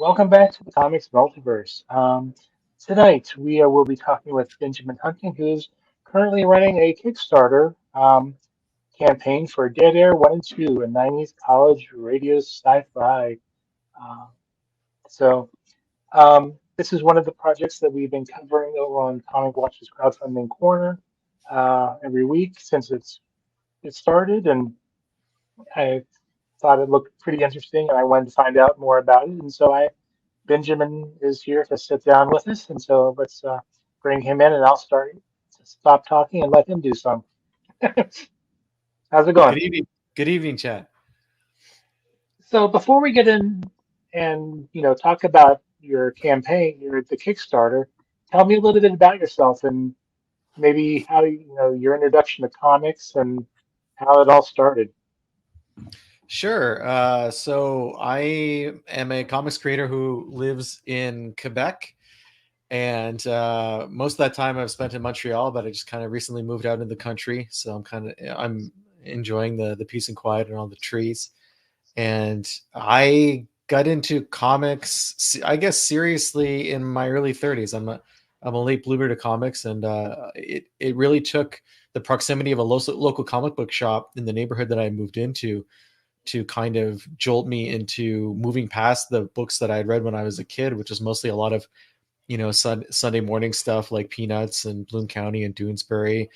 Welcome back to the Comics Multiverse. Tonight we will be talking with Benjamin Hunting, who's currently running a Kickstarter campaign for Dead Air 1 and 2, a 90s college radio sci-fi. Uh, this is one of the projects that we've been covering over on Comic Watch's crowdfunding corner every week since it started, and I thought it looked pretty interesting, and I wanted to find out more about it, and so I Benjamin is here to sit down with us, and so let's bring him in, and I'll stop talking and let him do some. How's it going? Good evening. Good evening, Chad. So before we get in and talk about your campaign, the Kickstarter, tell me a little bit about yourself and maybe how your introduction to comics and how it all started. Sure. So I am a comics creator who lives in Quebec, and most of that time I've spent in Montreal. But I just kind of recently moved out in the country, so I'm enjoying the peace and quiet and all the trees. And I got into comics, I guess, seriously in my early 30s. I'm a late bloomer to comics, and it really took the proximity of a local comic book shop in the neighborhood that I moved into to kind of jolt me into moving past the books that I had read when I was a kid, which was mostly a lot of, Sunday morning stuff like Peanuts and Bloom County and Doonesbury.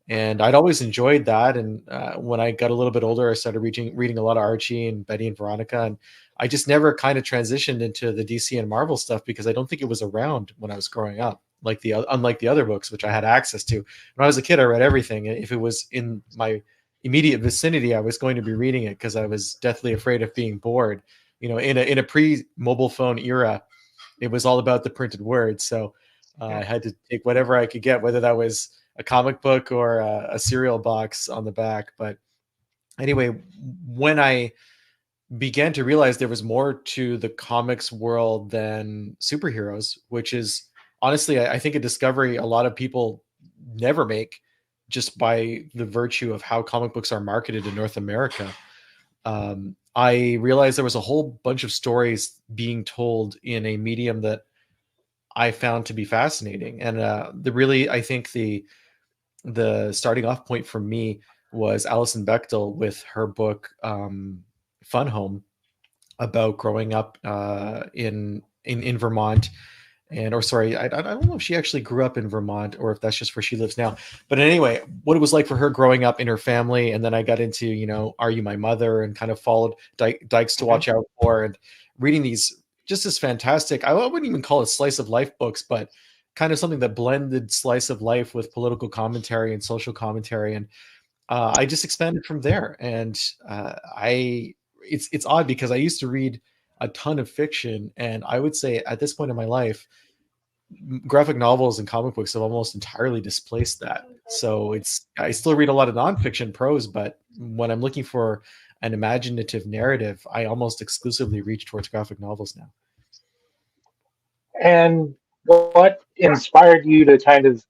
And I'd always enjoyed that. And when I got a little bit older, I started reading a lot of Archie and Betty and Veronica. And I just never kind of transitioned into the DC and Marvel stuff because I don't think it was around when I was growing up, unlike the other books, which I had access to. When I was a kid, I read everything. If it was in my immediate vicinity, I was going to be reading it because I was deathly afraid of being bored. In a pre-mobile phone era, it was all about the printed word. So I had to take whatever I could get, whether that was a comic book or a cereal box on the back. But anyway, when I began to realize there was more to the comics world than superheroes, which is honestly, I think a discovery a lot of people never make just by the virtue of how comic books are marketed in North America. I realized there was a whole bunch of stories being told in a medium that I found to be fascinating. And I think the starting off point for me was Alison Bechdel with her book Fun Home, about growing up in Vermont. I don't know if she actually grew up in Vermont or if that's just where she lives now. But anyway, what it was like for her growing up in her family. And then I got into, Are You My Mother, and kind of followed Dykes to Watch Out For, and reading these just as fantastic, I wouldn't even call it slice of life books, but kind of something that blended slice of life with political commentary and social commentary. And I just expanded from there. And it's odd because I used to read a ton of fiction, and I would say at this point in my life, graphic novels and comic books have almost entirely displaced that. So I still read a lot of nonfiction prose, but when I'm looking for an imaginative narrative, I almost exclusively reach towards graphic novels now. And what inspired you to kind of,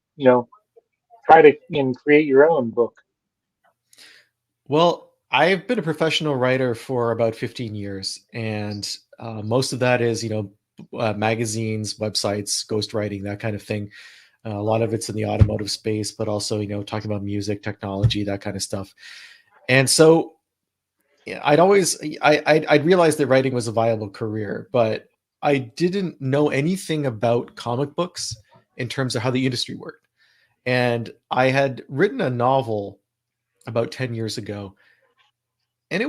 try to create your own book? Well, I've been a professional writer for about 15 years, and most of that is, magazines, websites, ghostwriting, that kind of thing. A lot of it's in the automotive space, but also, talking about music, technology, that kind of stuff. And so I'd realized that writing was a viable career, but I didn't know anything about comic books in terms of how the industry worked. And I had written a novel about 10 years ago, and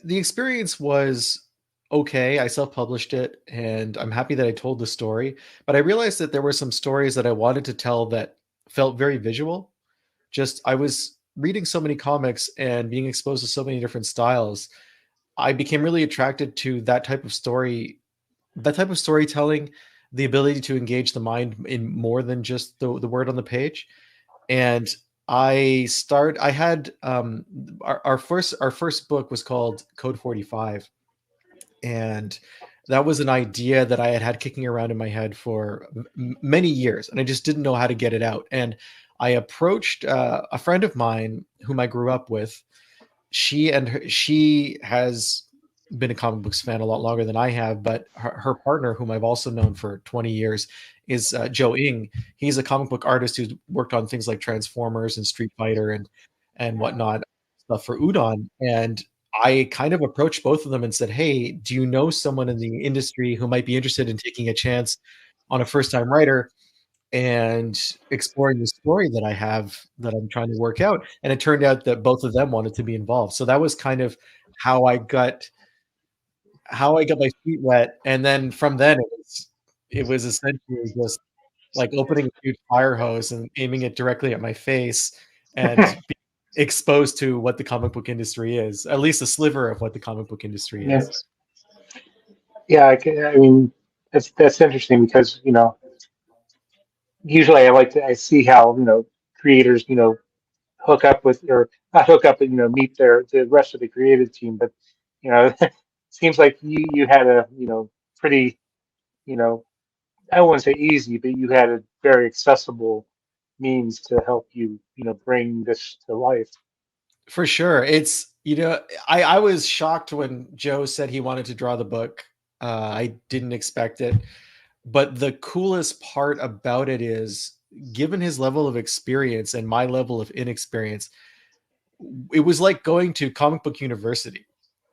the experience was okay. I self-published it, and I'm happy that I told the story, but I realized that there were some stories that I wanted to tell that felt very visual. Just I was reading so many comics and being exposed to so many different styles. I became really attracted to that type of storytelling, the ability to engage the mind in more than just the word on the page. And I had our first book was called Code 45, and that was an idea that I had kicking around in my head for many years, and I just didn't know how to get it out. And I approached a friend of mine whom I grew up with. She has been a comic books fan a lot longer than I have, but her partner, whom I've also known for 20 years, is Joe Ing. He's a comic book artist who's worked on things like Transformers and Street Fighter and whatnot, stuff for Udon. And I kind of approached both of them and said, "Hey, do you know someone in the industry who might be interested in taking a chance on a first-time writer and exploring the story that I have that I'm trying to work out?" And it turned out that both of them wanted to be involved. So that was kind of how I got my feet wet. And then from then it was essentially just like opening a huge fire hose and aiming it directly at my face and being exposed to what the comic book industry is, at least a sliver of what the comic book industry is. Yes. Yeah, I mean, that's interesting because, usually I see how, creators, hook up with, or not hook up, but, meet the rest of the creative team. But, it seems like you had a, pretty, you know, I wouldn't say easy, but you had a very accessible means to help you, bring this to life. For sure. It's, I was shocked when Joe said he wanted to draw the book. I didn't expect it. But the coolest part about it is, given his level of experience and my level of inexperience, it was like going to comic book university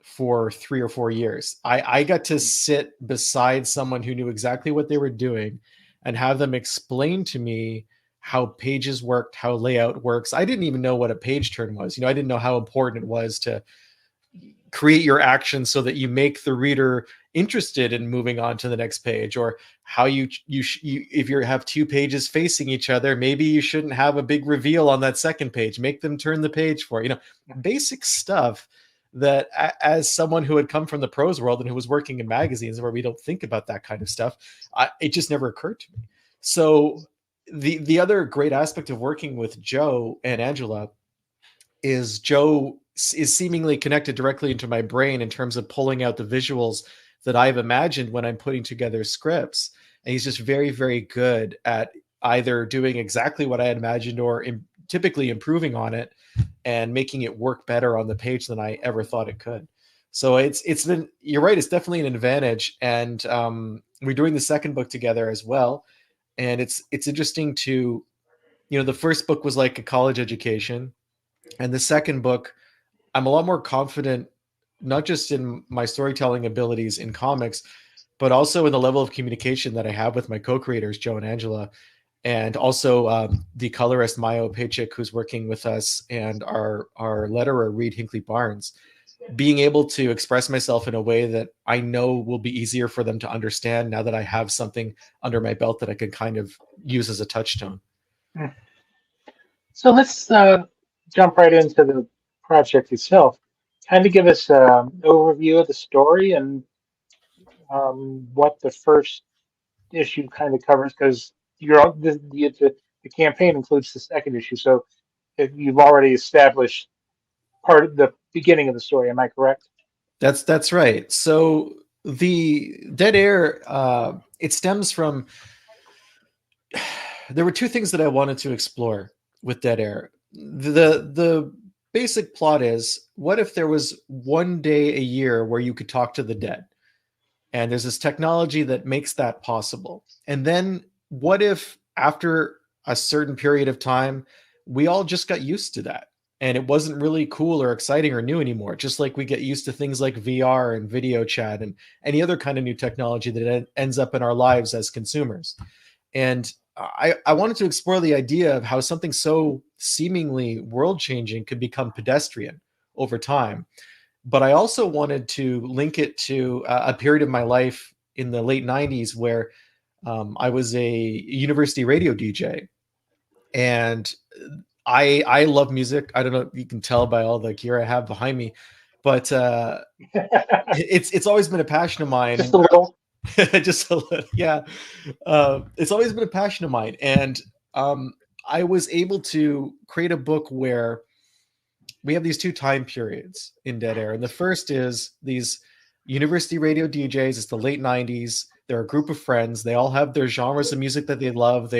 for 3 or 4 years. I got to sit beside someone who knew exactly what they were doing and have them explain to me how pages worked, how layout works. I didn't even know what a page turn was. I didn't know how important it was to create your action so that you make the reader interested in moving on to the next page, or how you if you have two pages facing each other, maybe you shouldn't have a big reveal on that second page, make them turn the page for basic stuff that, as someone who had come from the prose world and who was working in magazines where we don't think about that kind of stuff, it just never occurred to me. So the other great aspect of working with Joe and Angela is Joe is seemingly connected directly into my brain in terms of pulling out the visuals that I've imagined when I'm putting together scripts. And he's just very, very good at either doing exactly what I had imagined or typically improving on it and making it work better on the page than I ever thought it could. So it's been, you're right, it's definitely an advantage. And we're doing the second book together as well. And it's interesting to, the first book was like a college education. And the second book, I'm a lot more confident, not just in my storytelling abilities in comics, but also in the level of communication that I have with my co-creators, Joe and Angela, and also the colorist Mayo Paychik, who's working with us, and our letterer Reed Hinckley Barnes. Being able to express myself in a way that I know will be easier for them to understand now that I have something under my belt that I can kind of use as a touchstone. So let's jump right into the project itself. Kind of give us an overview of the story and what the first issue kind of covers, because the campaign includes the second issue. So if you've already established part of the beginning of the story. Am I correct? That's right. So the Dead Air, it stems from, there were two things that I wanted to explore with Dead Air. The basic plot is, what if there was one day a year where you could talk to the dead? And there's this technology that makes that possible. And then what if after a certain period of time, we all just got used to that, and it wasn't really cool or exciting or new anymore, just like we get used to things like VR and video chat and any other kind of new technology that ends up in our lives as consumers. And I wanted to explore the idea of how something so seemingly world-changing could become pedestrian over time. But I also wanted to link it to a period of my life in the late 90s where I was a university radio DJ. And I love music. I don't know if you can tell by all the gear I have behind me, but it's always been a passion of mine. Just a little. Just a little, yeah. It's always been a passion of mine. And I was able to create a book where we have these two time periods in Dead Air. And the first is these university radio DJs. It's the late 90s. They're a group of friends. They all have their genres of music that they love.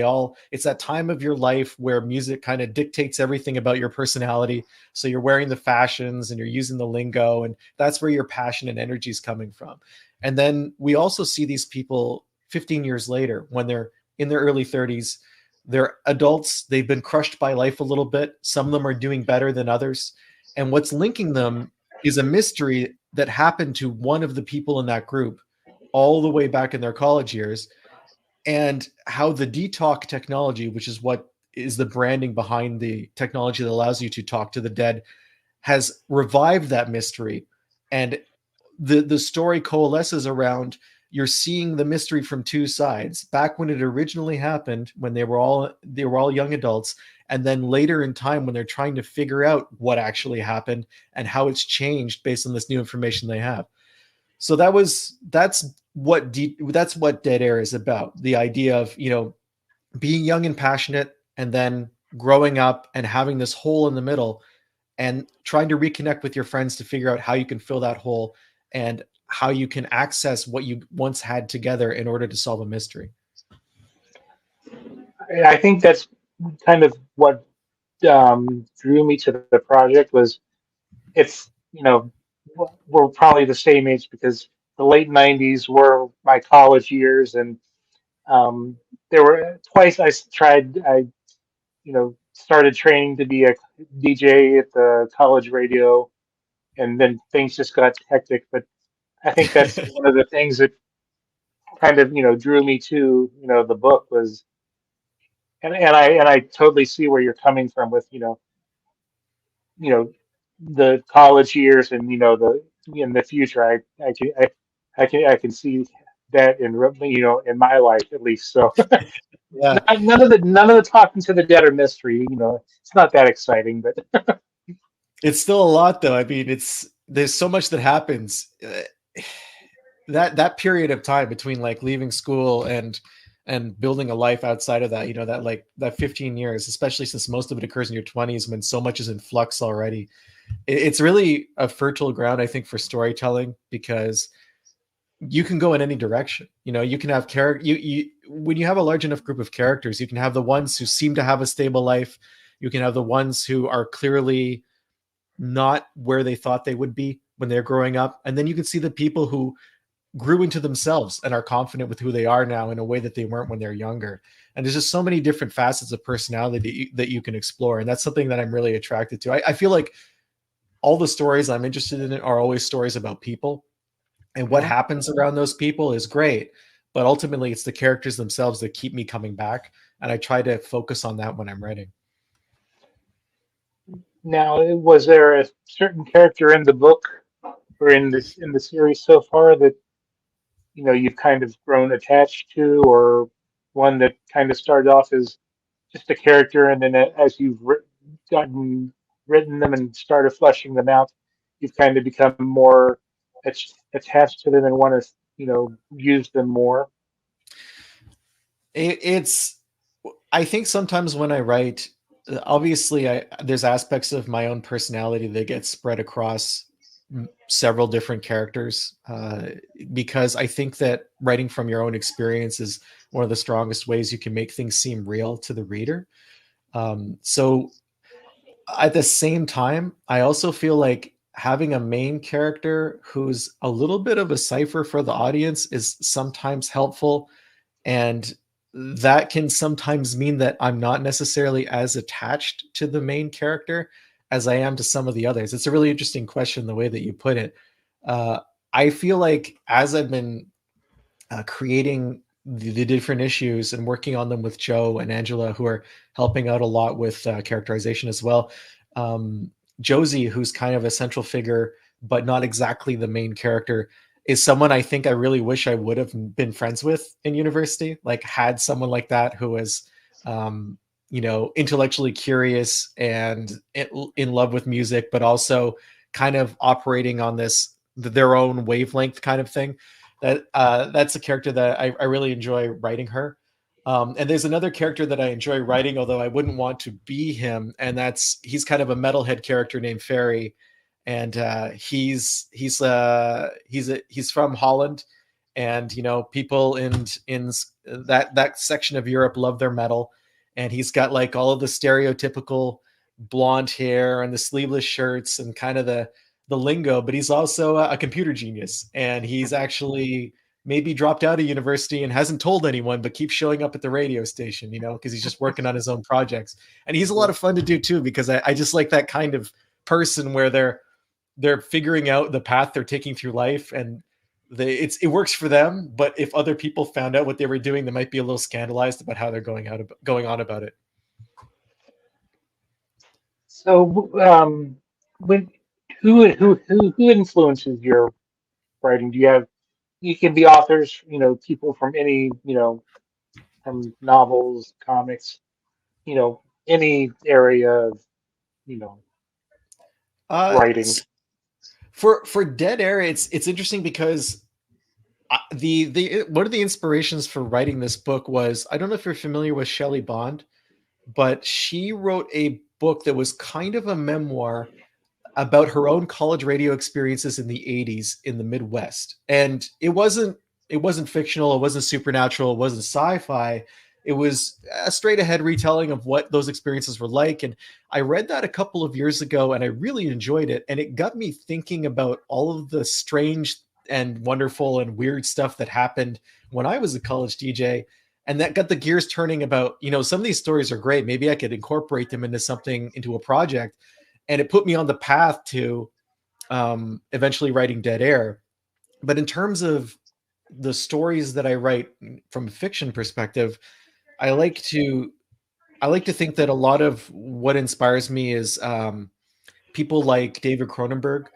It's that time of your life where music kind of dictates everything about your personality. So you're wearing the fashions and you're using the lingo, and that's where your passion and energy is coming from. And then we also see these people 15 years later when they're in their early 30s. They're adults. They've been crushed by life a little bit. Some of them are doing better than others. And what's linking them is a mystery that happened to one of the people in that group all the way back in their college years, and how the D-TALq technology, which is what is the branding behind the technology that allows you to talk to the dead, has revived that mystery. And the story coalesces around, you're seeing the mystery from two sides. Back when it originally happened, when they were all young adults, and then later in time when they're trying to figure out what actually happened and how it's changed based on this new information they have. So that's what Dead Air is about. The idea of, being young and passionate, and then growing up and having this hole in the middle, and trying to reconnect with your friends to figure out how you can fill that hole and how you can access what you once had together in order to solve a mystery. I think that's kind of what drew me to the project. Was it's we're probably the same age, because the late '90s were my college years, and there were twice I started training to be a DJ at the college radio, and then things just got hectic. But I think that's one of the things that kind of drew me to the book was, and I totally see where you're coming from with you know the college years, and the in the future. I can see that in my life at least. So Yeah, none of the talking to the dead or mystery. It's not that exciting, but it's still a lot though. I mean, there's so much that happens. That period of time between like leaving school and building a life outside of that, that 15 years, especially since most of it occurs in your 20s when so much is in flux already. It's really a fertile ground, I think, for storytelling, because you can go in any direction. You can have when you have a large enough group of characters, you can have the ones who seem to have a stable life. You can have the ones who are clearly not where they thought they would be when they're growing up. And then you can see the people who grew into themselves and are confident with who they are now in a way that they weren't when they're younger. And there's just so many different facets of personality that you can explore. And that's something that I'm really attracted to. I feel like all the stories I'm interested in are always stories about people, and what happens around those people is great. But ultimately it's the characters themselves that keep me coming back. And I try to focus on that when I'm writing. now, was there a certain character in the book or in the series so far that you've kind of grown attached to, or one that kind of started off as just a character, and then as you've written them and started fleshing them out, you've kind of become more attached to them and want to use them more? It's I think sometimes when I write, obviously there's aspects of my own personality that get spread across several different characters, because I think that writing from your own experience is one of the strongest ways you can make things seem real to the reader. So at the same time, I also feel like having a main character who's a little bit of a cipher for the audience is sometimes helpful. And that can sometimes mean that I'm not necessarily as attached to the main character as I am to some of the others. It's a really interesting question, the way that you put it. Uh, I feel like as I've been creating the different issues and working on them with Joe and Angela, who are helping out a lot with characterization as well. Josie, who's kind of a central figure, but not exactly the main character, is someone I think I really wish I would have been friends with in university. Like, had someone like that who was, intellectually curious and in love with music, but also kind of operating on their own wavelength kind of thing. That's a character that I really enjoy writing her. And there's another character that I enjoy writing, although I wouldn't want to be him, and he's kind of a metalhead character named Ferry, and he's from Holland, and people in that section of Europe love their metal, and he's got like all of the stereotypical blonde hair and the sleeveless shirts and kind of the lingo, but he's also a computer genius, and he's actually maybe dropped out of university and hasn't told anyone, but keeps showing up at the radio station, because he's just working on his own projects. And he's a lot of fun to do too, because I just like that kind of person where they're figuring out the path they're taking through life, and it works for them. But if other people found out what they were doing, they might be a little scandalized about how they're going on about it. So, when who influences your writing? Do you have? You can be authors, people from any, from novels, comics, any area of, you know, Uh, writing. for Dead Air, it's interesting because the one of the inspirations for writing this book was, I don't know if you're familiar with Shelley Bond, but she wrote a book that was kind of a memoir about her own college radio experiences in the 80s in the Midwest. And it wasn't fictional, it wasn't supernatural, it wasn't sci-fi. It was a straight ahead retelling of what those experiences were like. And I read that a couple of years ago and I really enjoyed it. And it got me thinking about all of the strange and wonderful and weird stuff that happened when I was a college DJ. And that got the gears turning about, some of these stories are great. Maybe I could incorporate them into something, into a project. And it put me on the path to eventually writing Dead Air. But in terms of the stories that I write from a fiction perspective, I like to I like to think that a lot of what inspires me is people like David Cronenberg,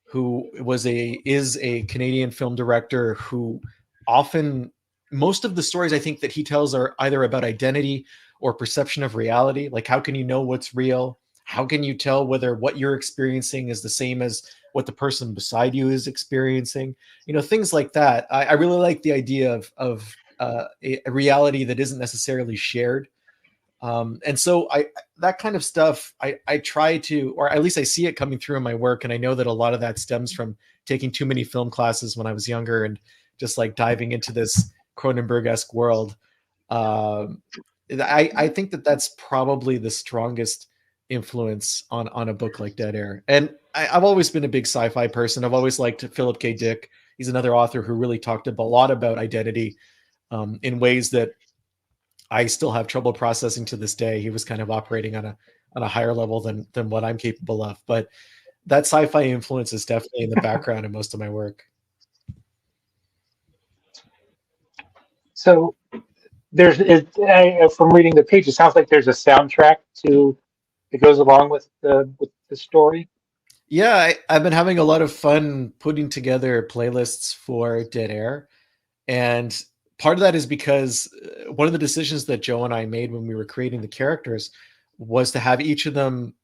who is a Canadian film director who often, most of the stories I think that he tells are either about identity or perception of reality. Like, how can you know what's real? How can you tell whether what you're experiencing is the same as what the person beside you is experiencing? Things like that. I really like the idea of a reality that isn't necessarily shared. And so that kind of stuff, I try to, or at least I see it coming through in my work. And I know that a lot of that stems from taking too many film classes when I was younger and just like diving into this Cronenberg-esque world. I think that that's probably the strongest influence on a book like Dead Air. And I've always been a big sci-fi person. I've always liked Philip K. Dick. He's another author who really talked a lot about identity in ways that I still have trouble processing to this day. He was kind of operating on a higher level than what I'm capable of. But that sci-fi influence is definitely in the background in most of my work. So from reading the page, it sounds like there's a soundtrack that goes along with the story. Yeah, I've been having a lot of fun putting together playlists for Dead Air. And part of that is because one of the decisions that Joe and I made when we were creating the characters was to have each of them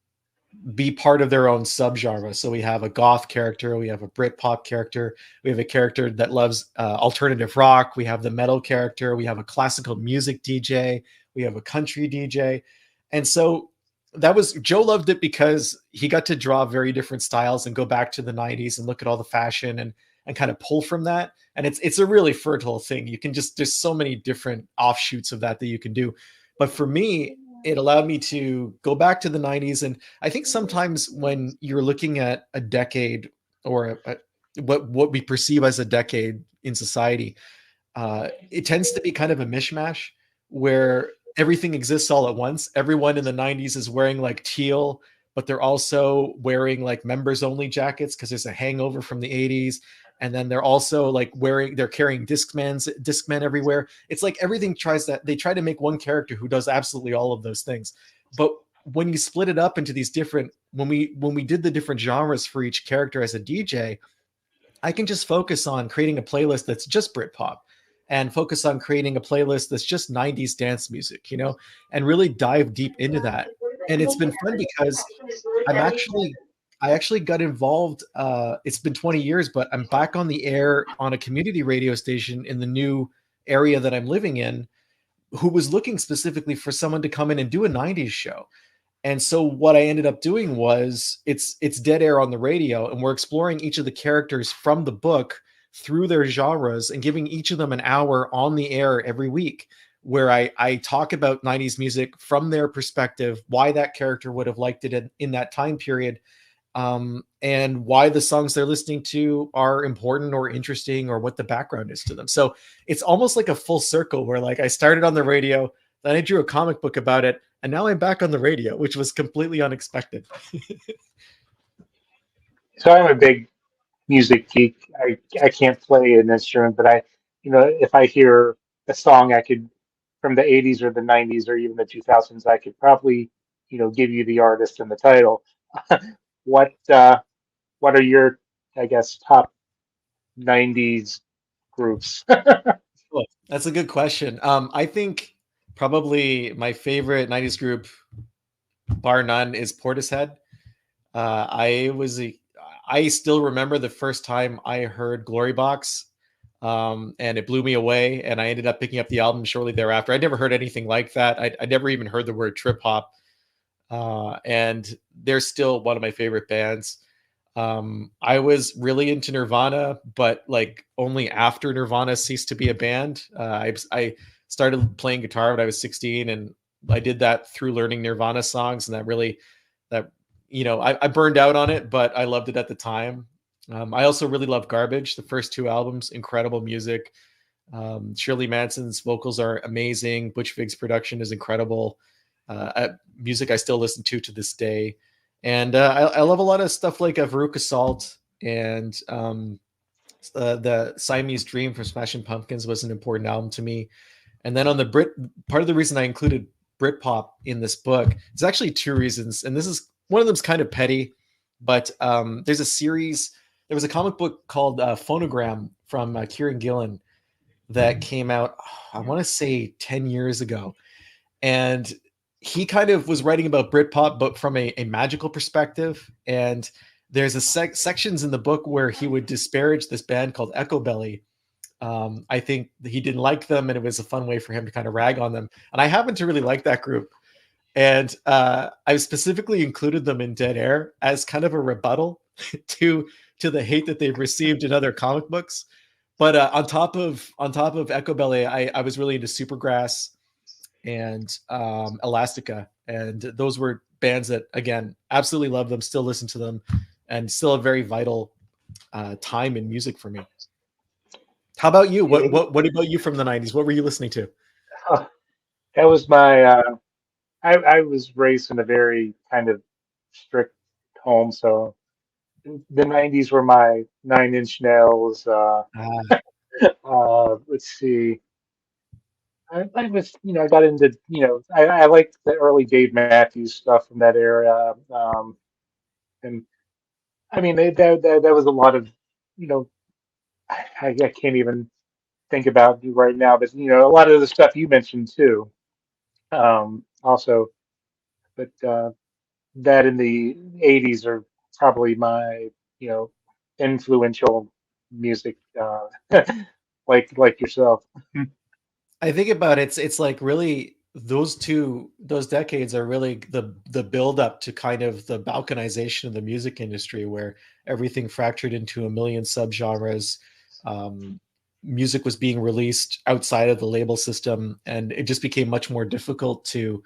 be part of their own subgenre. So we have a goth character, we have a Britpop character, we have a character that loves alternative rock, we have the metal character, we have a classical music DJ, we have a country DJ. And so Joe loved it because he got to draw very different styles and go back to the 90s and look at all the fashion and kind of pull from that. And it's a really fertile thing. There's so many different offshoots of that you can do. But for me, it allowed me to go back to the 90s. And I think sometimes when you're looking at a decade or what we perceive as a decade in society, it tends to be kind of a mishmash where everything exists all at once. Everyone in the 90s is wearing like teal, but they're also wearing like members only jackets because there's a hangover from the 80s. And then they're also like they're carrying Discmen everywhere. It's like everything they try to make one character who does absolutely all of those things. But when you split it up into these different, when we did the different genres for each character as a DJ, I can just focus on creating a playlist that's just Britpop and focus on creating a playlist that's just 90s dance music, and really dive deep into that. And it's been fun because I actually got involved. It's been 20 years, but I'm back on the air on a community radio station in the new area that I'm living in, who was looking specifically for someone to come in and do a 90s show. And so what I ended up doing was it's Dead Air on the radio, and we're exploring each of the characters from the book through their genres and giving each of them an hour on the air every week, where I talk about 90s music from their perspective, why that character would have liked it in that time period, and why the songs they're listening to are important or interesting, or what the background is to them. So it's almost like a full circle where, like, I started on the radio, then I drew a comic book about it, and now I'm back on the radio, which was completely unexpected. So I'm a big music geek. I can't play an instrument, but if I hear a song, I could from the 80s or the 90s or even the 2000s, I could probably, give you the artist and the title. What what are your, I guess, top 90s groups? Cool. That's a good question. I think probably my favorite 90s group, bar none, is Portishead. I still remember the first time I heard Glory Box, and it blew me away. And I ended up picking up the album shortly thereafter. I'd never heard anything like that. I never even heard the word trip hop. And they're still one of my favorite bands. I was really into Nirvana, but like only after Nirvana ceased to be a band. I started playing guitar when I was 16, and I did that through learning Nirvana songs, and that I burned out on it, but I loved it at the time. I also really love Garbage. The first two albums, incredible music. Shirley Manson's vocals are amazing. Butch Vig's production is incredible. Music I still listen to this day. And I love a lot of stuff like Veruca Salt, and the Siamese Dream from Smashing Pumpkins was an important album to me. And then on the part of the reason I included Britpop in this book is actually two reasons. And this is one of them's kind of petty, but there was a comic book called Phonogram from Kieran Gillen that came out, I want to say 10 years ago. And he kind of was writing about Britpop, but from a magical perspective. And there's sections in the book where he would disparage this band called Echo Belly. I think he didn't like them, and it was a fun way for him to kind of rag on them. And I happen to really like that group. And I specifically included them in Dead Air as kind of a rebuttal to the hate that they've received in other comic books. But on top of Echo Belly, I was really into Supergrass and Elastica, and those were bands that, again, absolutely love them, still listen to them, and still a very vital time in music for me. How about you? What about you from the 90s? What were you listening to? That was my. I was raised in a very kind of strict home, so the 90s were my Nine Inch Nails. Let's see. I was, I got into, I liked the early Dave Matthews stuff from that era. And I mean, that was a lot of, you know, I can't even think about it right now, but, a lot of the stuff you mentioned too. Also, but that in the 80s are probably my, you know, influential music, like yourself. I think about it, it's like really those decades are really the build up to kind of the balkanization of the music industry, where everything fractured into a million subgenres. Music was being released outside of the label system, and it just became much more difficult to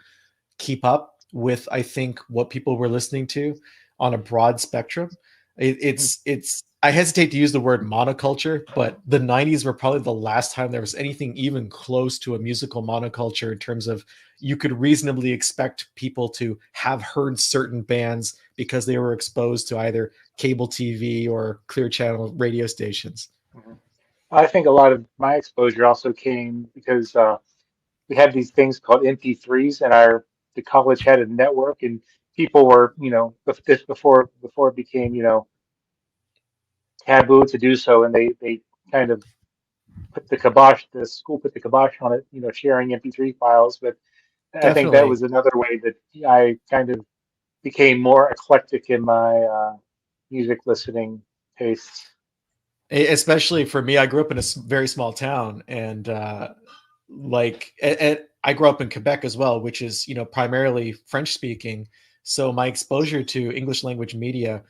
keep up with, I think, what people were listening to on a broad spectrum. It's I hesitate to use the word monoculture, but the 90s were probably the last time there was anything even close to a musical monoculture, in terms of you could reasonably expect people to have heard certain bands because they were exposed to either cable TV or clear channel radio stations. Mhm. I think a lot of my exposure also came because we had these things called MP3s, and the college had a network, and people were, this before it became, taboo to do so, and they kind of put the school put the kibosh on it, sharing MP3 files. But I think that Definitely. was another way that I kind of became more eclectic in my music listening tastes. Especially for me, I grew up in a very small town, and I grew up in Quebec as well, which is, primarily French speaking. So my exposure to English language media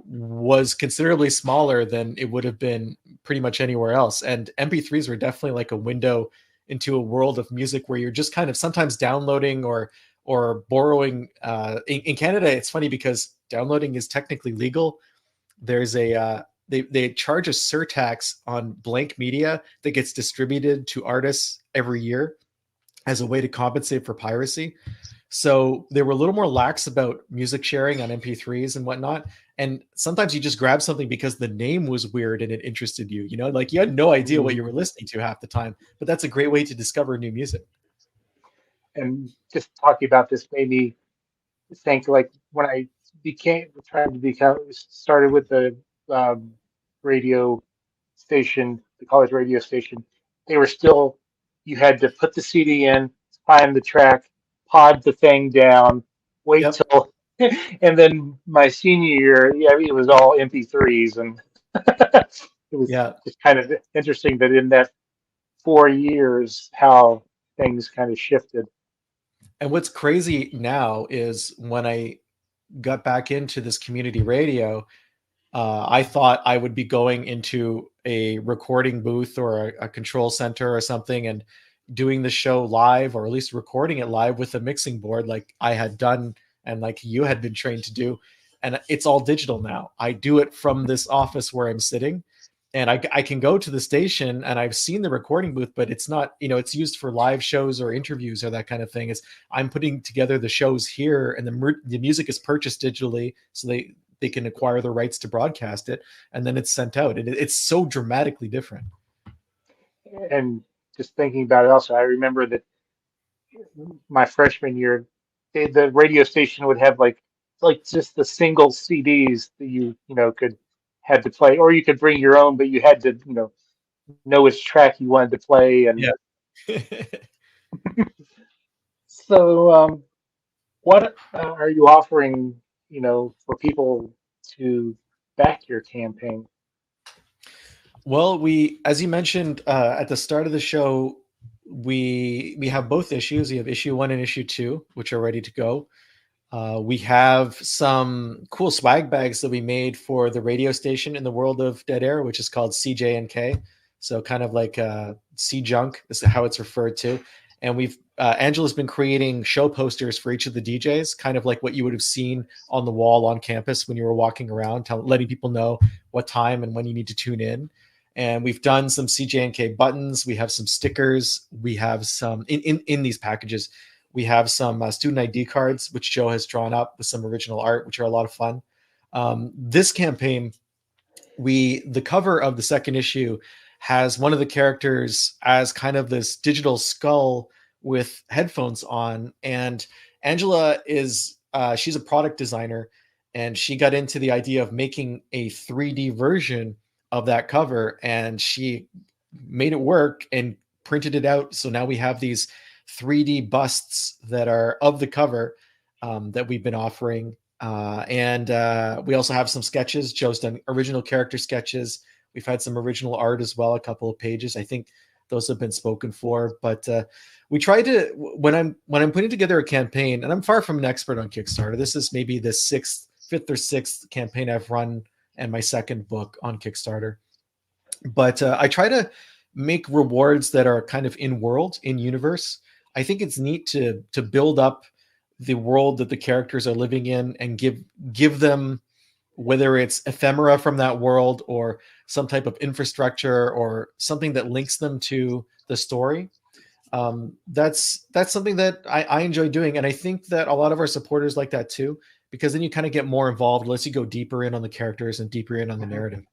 was considerably smaller than it would have been pretty much anywhere else. And MP3s were definitely like a window into a world of music where you're just kind of sometimes downloading or borrowing. In Canada, it's funny because downloading is technically legal. There's a they charge a surtax on blank media that gets distributed to artists every year as a way to compensate for piracy. So they were a little more lax about music sharing on MP3s and whatnot. And sometimes you just grab something because the name was weird and it interested you. You know, like you had no idea what you were listening to half the time, but that's a great way to discover new music. And just talking about this made me think, like, when I became trying to become started with the um, radio station, the college radio station. They were still, you had to put the CD in, find the track, pod the thing down, wait Yep. till, and then my senior year, yeah, it was all MP3s, and it was Yeah. just kind of interesting that in that 4 years, how things kind of shifted. And what's crazy now is when I got back into this community radio, I thought I would be going into a recording booth or a control center or something and doing the show live, or at least recording it live with a mixing board like I had done and like you had been trained to do. And it's all digital now. I do it from this office where I'm sitting, and I can go to the station and I've seen the recording booth, but it's not, you know, it's used for live shows or interviews or that kind of thing. It's I'm putting together the shows here, and the music is purchased digitally, so they can acquire the rights to broadcast it, and then it's sent out. It's so dramatically different. And just thinking about it, also, I remember that my freshman year, the radio station would have like just the single CDs that you know could had to play, or you could bring your own, but you had to know which track you wanted to play. And Yeah. so, what are you offering, for people to back your campaign? Well, we, as you mentioned at the start of the show, we have both issues. We have issue 1 and issue 2, which are ready to go. We have some cool swag bags that we made for the radio station in the world of Dead Air, which is called CJ&K. So kind of like C Junk is how it's referred to. And we've Angela's been creating show posters for each of the DJs, kind of like what you would have seen on the wall on campus when you were walking around, letting people know what time and when you need to tune in. And we've done some CJ&K buttons. We have some stickers. We have some in these packages. We have some student ID cards, which Joe has drawn up with some original art, which are a lot of fun. This campaign, the cover of the second issue has one of the characters as kind of this digital skull with headphones on. And Angela is, she's a product designer, and she got into the idea of making a 3D version of that cover, and she made it work and printed it out. So now we have these 3D busts that are of the cover that we've been offering. And we also have some sketches. Joe's done original character sketches. We've had some original art as well, a couple of pages. I think those have been spoken for. But we try to, when I'm putting together a campaign, and I'm far from an expert on Kickstarter. This is maybe the fifth or sixth campaign I've run, and my second book on Kickstarter. But I try to make rewards that are kind of in world, in universe. I think it's neat to build up the world that the characters are living in and give them, whether it's ephemera from that world or some type of infrastructure or something that links them to the story. That's something that I enjoy doing, and I think that a lot of our supporters like that too, because then you kind of get more involved, lets you go deeper in on the characters and deeper in on the narrative.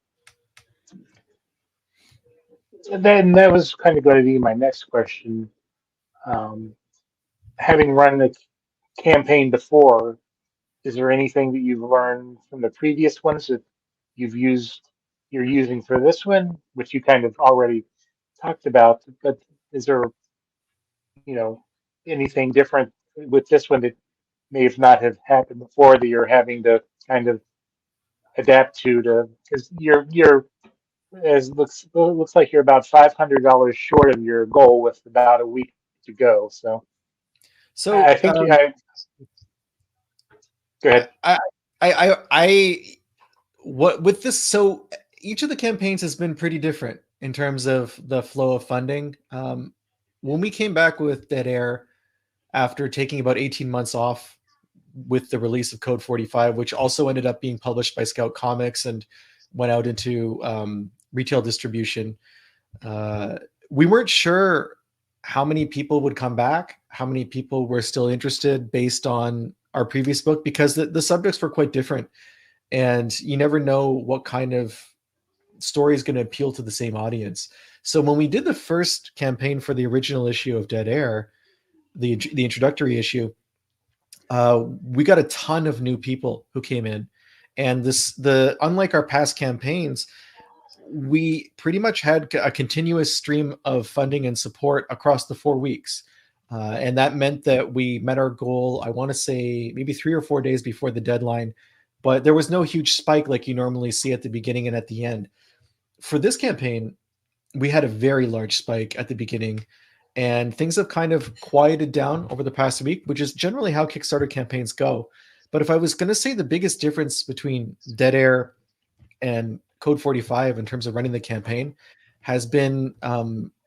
And then that was kind of going to be my next question. Um, Having run the campaign before, is there anything that you've learned from the previous ones that you've used, you're using for this one, which you kind of already talked about? But is there, you know, anything different with this one that may have not have happened before that you're having to kind of adapt to because you're as looks like you're about $500 short of your goal with about a week to go. So I So think I go ahead. I what with this, so each of the campaigns has been pretty different in terms of the flow of funding. When we came back with Dead Air after taking about 18 months off with the release of Code 45, which also ended up being published by Scout Comics and went out into retail distribution, we weren't sure how many people would come back, how many people were still interested based on our previous book, because the subjects were quite different. And you never know what kind of story is going to appeal to the same audience. So when we did the first campaign for the original issue of Dead Air, the introductory issue, we got a ton of new people who came in, and unlike our past campaigns, we pretty much had a continuous stream of funding and support across the 4 weeks. And that meant that we met our goal, I want to say maybe 3 or 4 days before the deadline, but there was no huge spike like you normally see at the beginning and at the end. For this campaign, we had a very large spike at the beginning, and things have kind of quieted down over the past week, which is generally how Kickstarter campaigns go. But if I was going to say the biggest difference between Dead Air and Code 45 in terms of running the campaign has been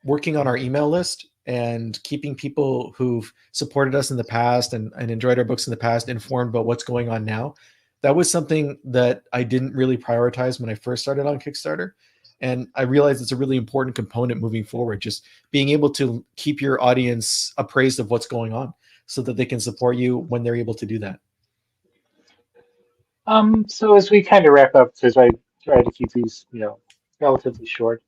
working on our email list and keeping people who've supported us in the past and enjoyed our books in the past informed about what's going on now. That was something that I didn't really prioritize when I first started on Kickstarter. And I realized it's a really important component moving forward, just being able to keep your audience appraised of what's going on so that they can support you when they're able to do that. So as we kind of wrap up, because I try to keep these, relatively short,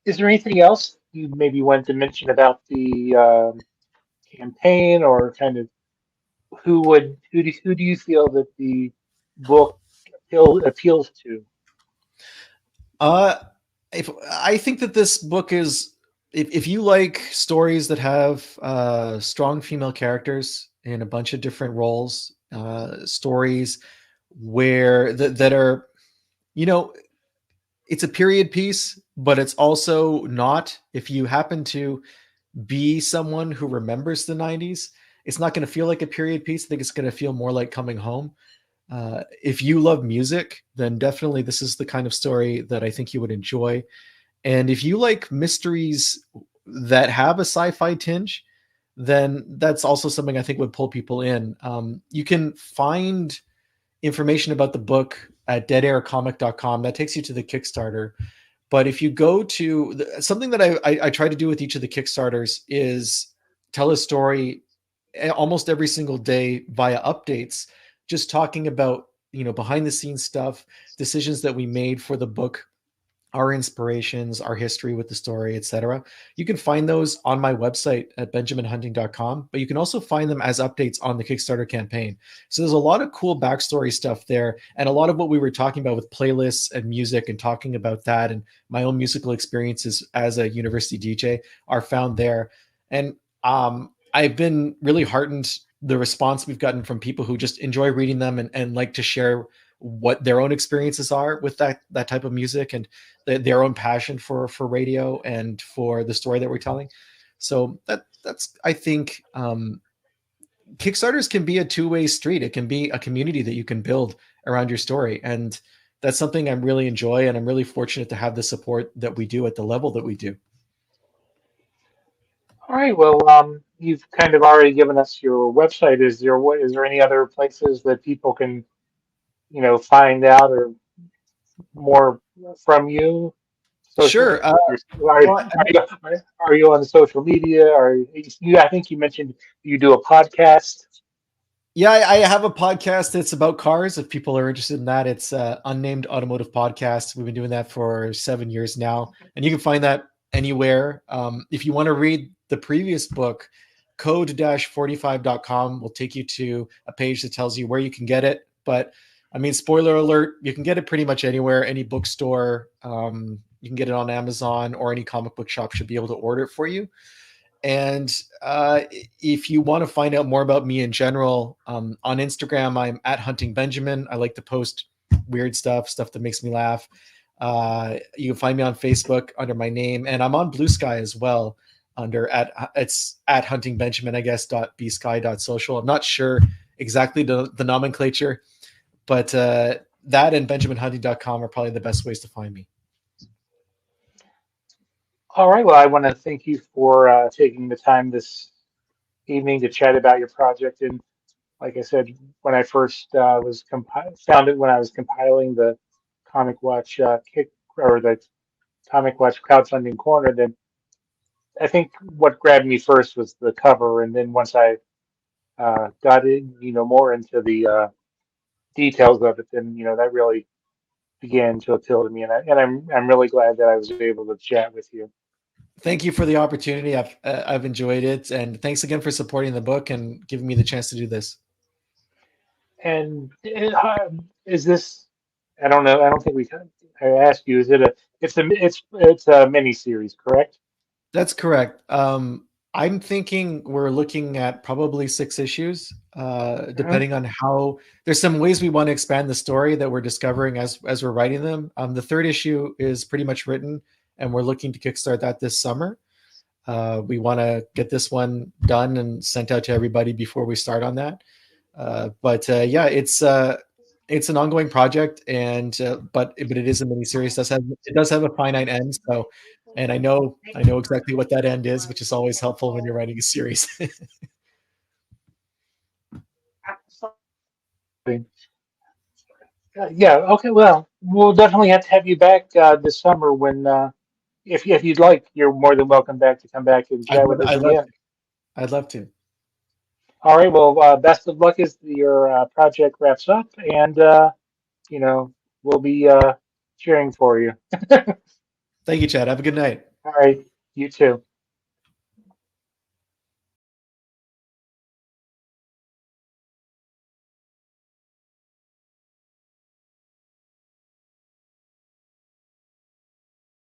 is there anything else you maybe want to mention about the campaign, or kind of who do you feel that the book appeals to? Uh, if I think that this book is, if you like stories that have strong female characters in a bunch of different roles, stories where that are, it's a period piece, but it's also not. If you happen to be someone who remembers the 90s, it's not going to feel like a period piece. I think it's going to feel more like coming home. If you love music, then definitely this is the kind of story that I think you would enjoy. And if you like mysteries that have a sci-fi tinge, then that's also something I think would pull people in. You can find information about the book at deadaircomic.com. That takes you to the Kickstarter. But if you go to something that I try to do with each of the Kickstarters is tell a story almost every single day via updates, just talking about, behind the scenes stuff, decisions that we made for the book, our inspirations, our history with the story, etc. You can find those on my website at benjaminhunting.com, but you can also find them as updates on the Kickstarter campaign. So there's a lot of cool backstory stuff there, and a lot of what we were talking about with playlists and music and talking about that and my own musical experiences as a university DJ are found there. And I've been really heartened the response we've gotten from people who just enjoy reading them and like to share what their own experiences are with that type of music and their own passion for radio and for the story that we're telling. So that's I think Kickstarters can be a two-way street. It can be a community that you can build around your story, and that's something I really enjoy, and I'm really fortunate to have the support that we do at the level that we do. All right. Well, you've kind of already given us your website. Is there any other places that people can, find out or more from you? Social, Sure. Well, are you on the social media? I think you mentioned you do a podcast. yeah, I have a podcast that's about cars. If people are interested in that, it's Unnamed Automotive Podcast. We've been doing that for 7 years now, and you can find that anywhere. If you want to read the previous book, code-45.com will take you to a page that tells you where you can get it. But I mean, spoiler alert, you can get it pretty much anywhere, any bookstore. You can get it on Amazon, or any comic book shop should be able to order it for you. And if you want to find out more about me in general, on Instagram, I'm at Hunting Benjamin. I like to post weird stuff that makes me laugh. You can find me on Facebook under my name, and I'm on Blue Sky as well it's at Hunting Benjamin, I guess, .bsky.social. I'm not sure exactly the nomenclature, but that and benjaminhunting.com are probably the best ways to find me. All right. Well, I want to thank you for taking the time this evening to chat about your project. And like I said, when I first found it when I was compiling the Comic Watch kick or the Comic Watch crowdfunding corner, then I think what grabbed me first was the cover, and then once I got in, more into the details of it, then that really began to appeal to me, and I'm really glad that I was able to chat with you. Thank you for the opportunity. I've enjoyed it, and thanks again for supporting the book and giving me the chance to do this. And is this? I don't know. I don't think I asked you. Is it a? It's a mini series, correct? That's correct. I'm thinking we're looking at probably 6 issues, Uh-huh. depending on how. There's some ways we want to expand the story that we're discovering as we're writing them. The 3rd issue is pretty much written, and we're looking to kickstart that this summer. We want to get this one done and sent out to everybody before we start on that. But yeah, it's an ongoing project, and but it is a mini series. It does have a finite end, so. And I know exactly what that end is, which is always helpful when you're writing a series. Yeah. Okay. Well, we'll definitely have to have you back this summer when, if you'd like, you're more than welcome back to come back and chat with us I'd love again. to. I'd love to. All right. Well, best of luck as your project wraps up, and you know, we'll be cheering for you. Thank you, Chad. Have a good night. All right. You too.